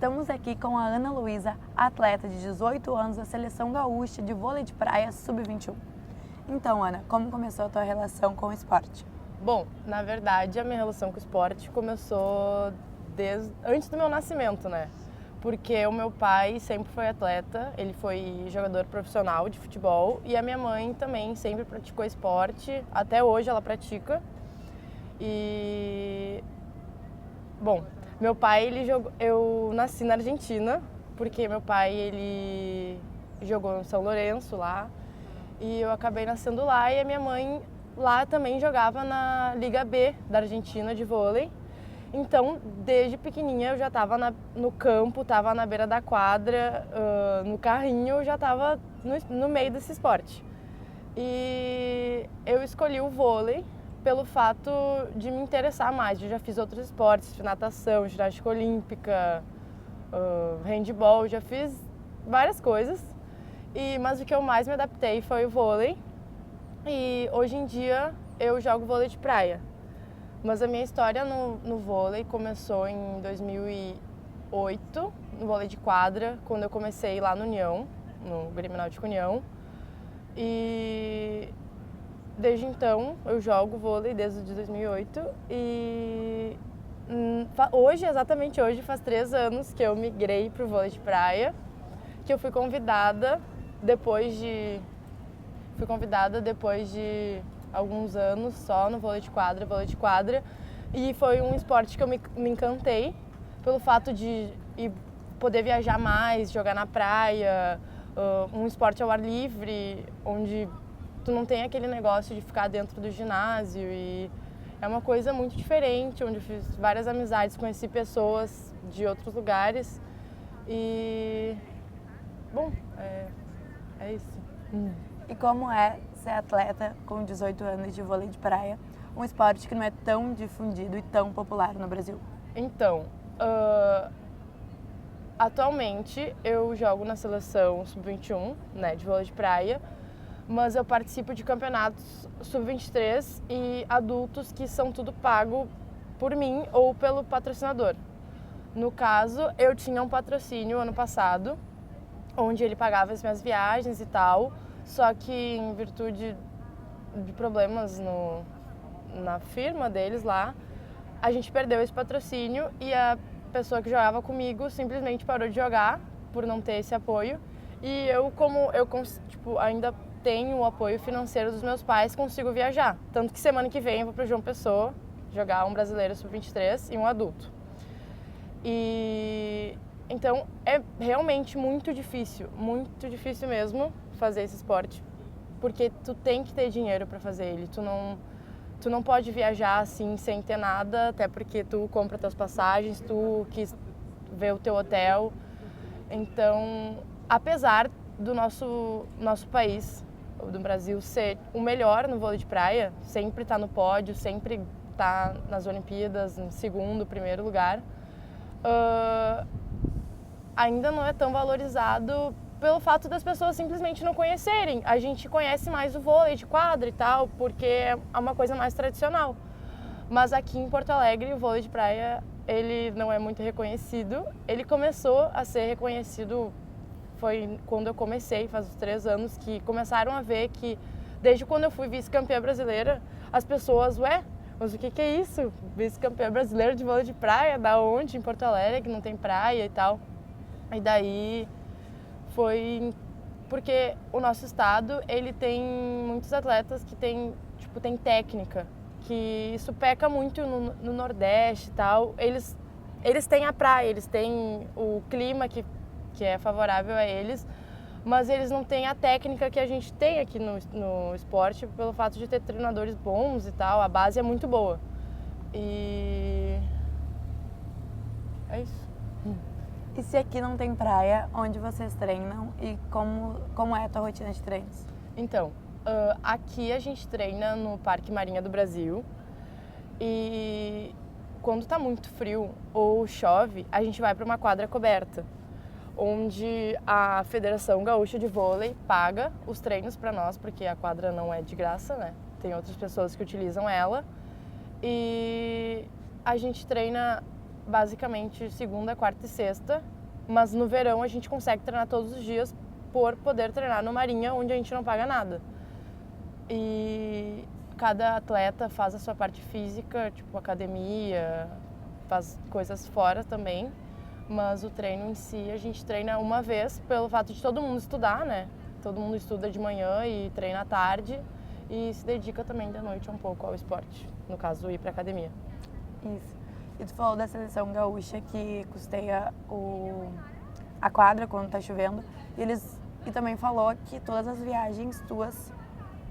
Estamos aqui com a Ana Luísa, atleta de 18 anos da Seleção Gaúcha de Vôlei de Praia Sub-21. Então, Ana, como começou a tua relação com o esporte? Bom, na verdade, a minha relação com o esporte começou antes do meu nascimento, né? Porque o meu pai sempre foi atleta, ele foi jogador profissional de futebol e a minha mãe também sempre praticou esporte, até hoje ela pratica. Bom, meu pai, eu nasci na Argentina, porque meu pai, ele jogou no São Lourenço lá, e eu acabei nascendo lá, e a minha mãe lá também jogava na Liga B da Argentina de vôlei. Então, desde pequenininha eu já estava no campo, estava na beira da quadra, no carrinho, eu já estava no meio desse esporte. E eu escolhi o vôlei pelo fato de me interessar mais. Eu já fiz outros esportes, de natação, ginástica olímpica, handball, já fiz várias coisas. Mas o que eu mais me adaptei foi o vôlei. E hoje em dia eu jogo vôlei de praia. Mas a minha história no vôlei começou em 2008, no vôlei de quadra, quando eu comecei lá no União, no Grêmio Náutico União. E desde então eu jogo vôlei desde 2008 e hoje, exatamente hoje, faz 3 anos que eu migrei para o vôlei de praia, que eu fui convidada depois de alguns anos só no vôlei de quadra, e foi um esporte que eu me encantei pelo fato de poder viajar mais, jogar na praia, um esporte ao ar livre, onde tu não tem aquele negócio de ficar dentro do ginásio, e é uma coisa muito diferente, onde eu fiz várias amizades, conheci pessoas de outros lugares e, bom, é isso. E como é ser atleta com 18 anos de vôlei de praia, um esporte que não é tão difundido e tão popular no Brasil? Então, atualmente eu jogo na seleção Sub-21, né, de vôlei de praia, mas eu participo de campeonatos Sub-23 e adultos que são tudo pago por mim ou pelo patrocinador. No caso, eu tinha um patrocínio ano passado, onde ele pagava as minhas viagens e tal, só que em virtude de problemas na firma deles lá, a gente perdeu esse patrocínio e a pessoa que jogava comigo simplesmente parou de jogar por não ter esse apoio. E eu, ainda tenho o apoio financeiro dos meus pais, consigo viajar. Tanto que semana que vem eu vou para João Pessoa jogar um brasileiro sub-23 e um adulto. Então é realmente muito difícil mesmo fazer esse esporte, porque tu tem que ter dinheiro para fazer ele. Tu não pode viajar assim sem ter nada, até porque tu compra tuas passagens, tu quis ver o teu hotel. Então, apesar do nosso país, do Brasil, ser o melhor no vôlei de praia, sempre tá no pódio, sempre tá nas Olimpíadas em segundo, primeiro lugar, ainda não é tão valorizado pelo fato das pessoas simplesmente não conhecerem. A gente conhece mais o vôlei de quadra e tal, porque é uma coisa mais tradicional. Mas aqui em Porto Alegre, o vôlei de praia, ele não é muito reconhecido. Ele começou a ser reconhecido, foi quando eu comecei, faz uns 3 anos, que começaram a ver que, desde quando eu fui vice-campeã brasileira, as pessoas, mas o que é isso? Vice-campeã brasileira de vôlei de praia? Da onde? Em Porto Alegre, que não tem praia e tal. E daí foi porque o nosso estado, ele tem muitos atletas que tem técnica, que isso peca muito no Nordeste e tal. Eles têm a praia, eles têm o clima que é favorável a eles, mas eles não têm a técnica que a gente tem aqui no esporte, pelo fato de ter treinadores bons e tal. A base é muito boa. E é isso. E se aqui não tem praia, onde vocês treinam e como é a tua rotina de treinos? Então, aqui a gente treina no Parque Marinha do Brasil, e quando tá muito frio ou chove, a gente vai para uma quadra coberta, onde a Federação Gaúcha de Vôlei paga os treinos para nós, porque a quadra não é de graça, né? Tem outras pessoas que utilizam ela, e a gente treina basicamente segunda, quarta e sexta, mas no verão a gente consegue treinar todos os dias por poder treinar no Marinha, onde a gente não paga nada. E cada atleta faz a sua parte física, tipo academia, faz coisas fora também, mas o treino em si a gente treina uma vez pelo fato de todo mundo estudar, né? Todo mundo estuda de manhã e treina à tarde e se dedica também de noite um pouco ao esporte, no caso ir para academia. Isso. E tu falou da seleção gaúcha que custeia a quadra quando tá chovendo. E também falou que todas as viagens tuas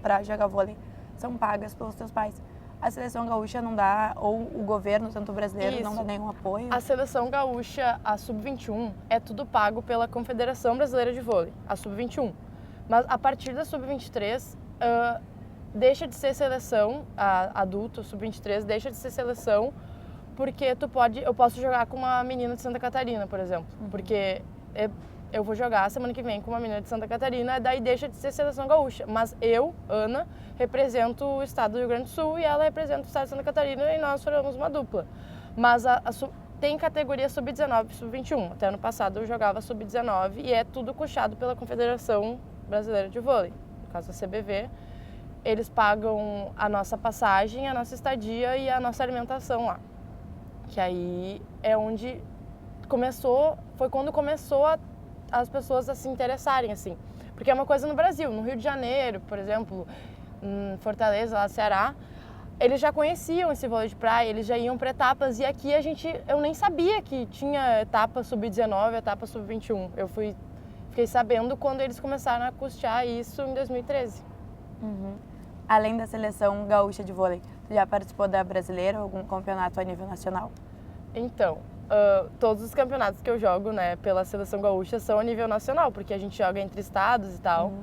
para jogar vôlei são pagas pelos teus pais. A seleção gaúcha não dá, ou o governo, tanto brasileiro, não dá nenhum apoio? A seleção gaúcha, a Sub-21, é tudo pago pela Confederação Brasileira de Vôlei, a Sub-21. Mas a partir da Sub-23, deixa de ser seleção, adulto, Sub-23, deixa de ser seleção, porque eu posso jogar com uma menina de Santa Catarina, por exemplo. Porque eu vou jogar semana que vem com uma menina de Santa Catarina, daí deixa de ser seleção gaúcha. Mas eu, Ana, represento o estado do Rio Grande do Sul e ela representa o estado de Santa Catarina e nós formamos uma dupla. Mas tem categoria Sub-19 e Sub-21. Até ano passado eu jogava Sub-19 e é tudo custeado pela Confederação Brasileira de Vôlei, no caso a CBV. Eles pagam a nossa passagem, a nossa estadia e a nossa alimentação lá. Que aí é onde foi quando começou as pessoas a se interessarem, assim. Porque é uma coisa no Brasil, no Rio de Janeiro, por exemplo, em Fortaleza, lá Ceará, eles já conheciam esse vôlei de praia, eles já iam para etapas, e aqui eu nem sabia que tinha etapa Sub-19, etapa Sub-21. Fiquei sabendo quando eles começaram a custear isso em 2013. Uhum. Além da seleção gaúcha de vôlei, tu já participou da brasileira ou algum campeonato a nível nacional? Então, todos os campeonatos que eu jogo, né, pela seleção gaúcha são a nível nacional, porque a gente joga entre estados e tal.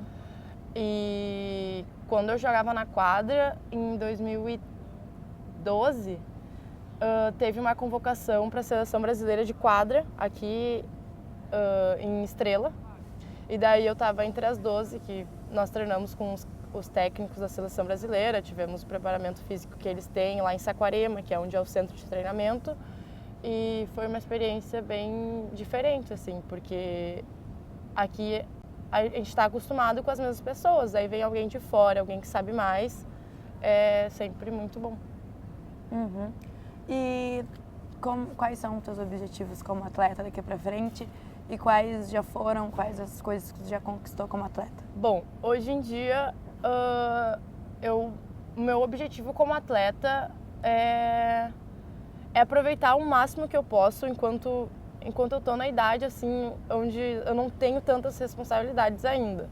E quando eu jogava na quadra, em 2012, teve uma convocação para a seleção brasileira de quadra aqui em Estrela. E daí eu estava entre as 12, que nós treinamos com os técnicos da seleção brasileira, tivemos o preparamento físico que eles têm lá em Saquarema, que é onde é o centro de treinamento. E foi uma experiência bem diferente, assim, porque aqui a gente está acostumado com as mesmas pessoas, aí vem alguém de fora, alguém que sabe mais, é sempre muito bom. Uhum. E quais são os teus objetivos como atleta daqui para frente? E quais as coisas que tu já conquistou como atleta? Bom, hoje em dia, o meu objetivo como atleta é aproveitar o máximo que eu posso enquanto eu tô na idade, assim, onde eu não tenho tantas responsabilidades ainda.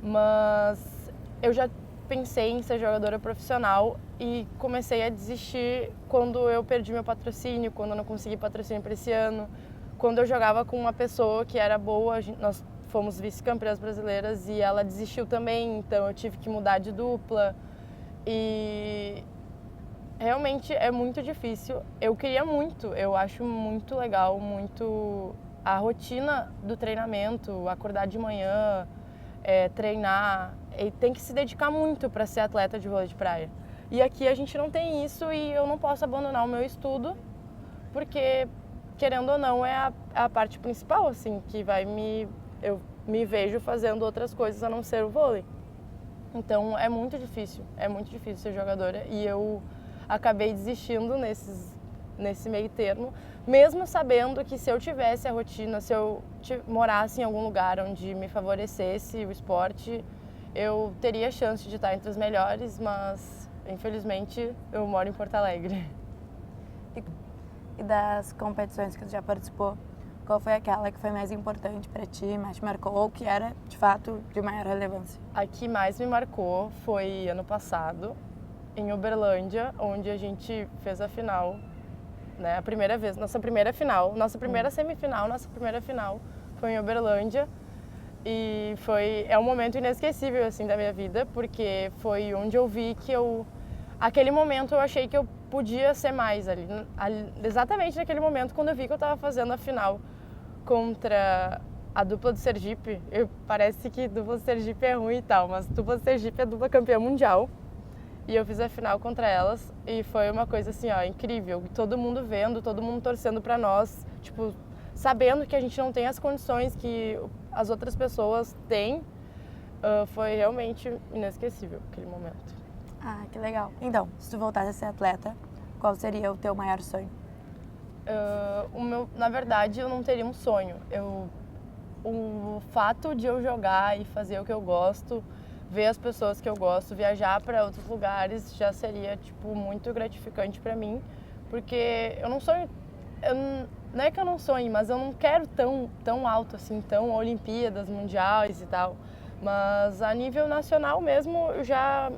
Mas eu já pensei em ser jogadora profissional e comecei a desistir quando eu perdi meu patrocínio, quando eu não consegui patrocínio para esse ano. Quando eu jogava com uma pessoa que era boa, nós fomos vice-campeãs brasileiras e ela desistiu também, então eu tive que mudar de dupla. E realmente é muito difícil. Eu queria muito, eu acho muito legal, muito a rotina do treinamento, acordar de manhã, treinar. E tem que se dedicar muito para ser atleta de vôlei de praia. E aqui a gente não tem isso e eu não posso abandonar o meu estudo, porque, querendo ou não, é a parte principal, assim, que eu me vejo fazendo outras coisas a não ser o vôlei. Então é muito difícil ser jogadora e eu acabei desistindo nesse meio termo, mesmo sabendo que se eu tivesse a rotina, se eu morasse em algum lugar onde me favorecesse o esporte, eu teria chance de estar entre os melhores, mas infelizmente eu moro em Porto Alegre. E das competições que tu já participou, qual foi aquela que foi mais importante para ti, mais te marcou, ou que era, de fato, de maior relevância? A que mais me marcou foi ano passado, em Uberlândia, onde a gente fez a final, né? A primeira vez, nossa primeira semifinal, nossa primeira final foi em Uberlândia. E é um momento inesquecível, assim, da minha vida, porque foi onde eu vi que aquele momento eu achei que eu podia ser mais ali. Exatamente naquele momento, quando eu vi que eu estava fazendo a final contra a dupla do Sergipe. Parece que dupla do Sergipe é ruim e tal, mas dupla do Sergipe é dupla campeã mundial. E eu fiz a final contra elas e foi uma coisa assim, ó, incrível. Todo mundo vendo, todo mundo torcendo pra nós, tipo, sabendo que a gente não tem as condições que as outras pessoas têm. Foi realmente inesquecível aquele momento. Ah, que legal. Então, se tu voltasse a ser atleta, qual seria o teu maior sonho? Na verdade, eu não teria um sonho. O fato de eu jogar e fazer o que eu gosto, ver as pessoas que eu gosto, viajar para outros lugares já seria tipo muito gratificante para mim, porque eu não sonho, não é que eu não sonhe, mas eu não quero tão alto assim, tão Olimpíadas, mundiais e tal. Mas a nível nacional mesmo já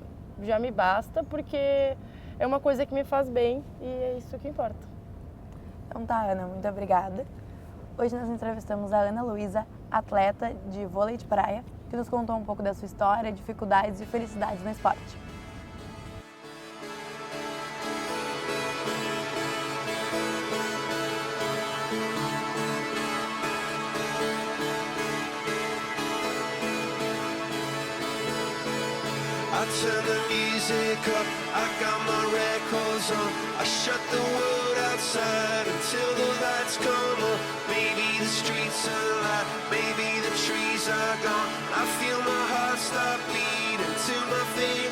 me basta, porque é uma coisa que me faz bem e é isso que importa. Então tá, Ana, muito obrigada. Hoje nós entrevistamos a Ana Luísa, atleta de vôlei de praia, que nos contou um pouco da sua história, dificuldades e felicidades no esporte. I turn the music up, I got my records on. I shut the world outside until the lights come on. Maybe the streets are alive, maybe the trees are gone. I feel my heart stop beating to my fingers.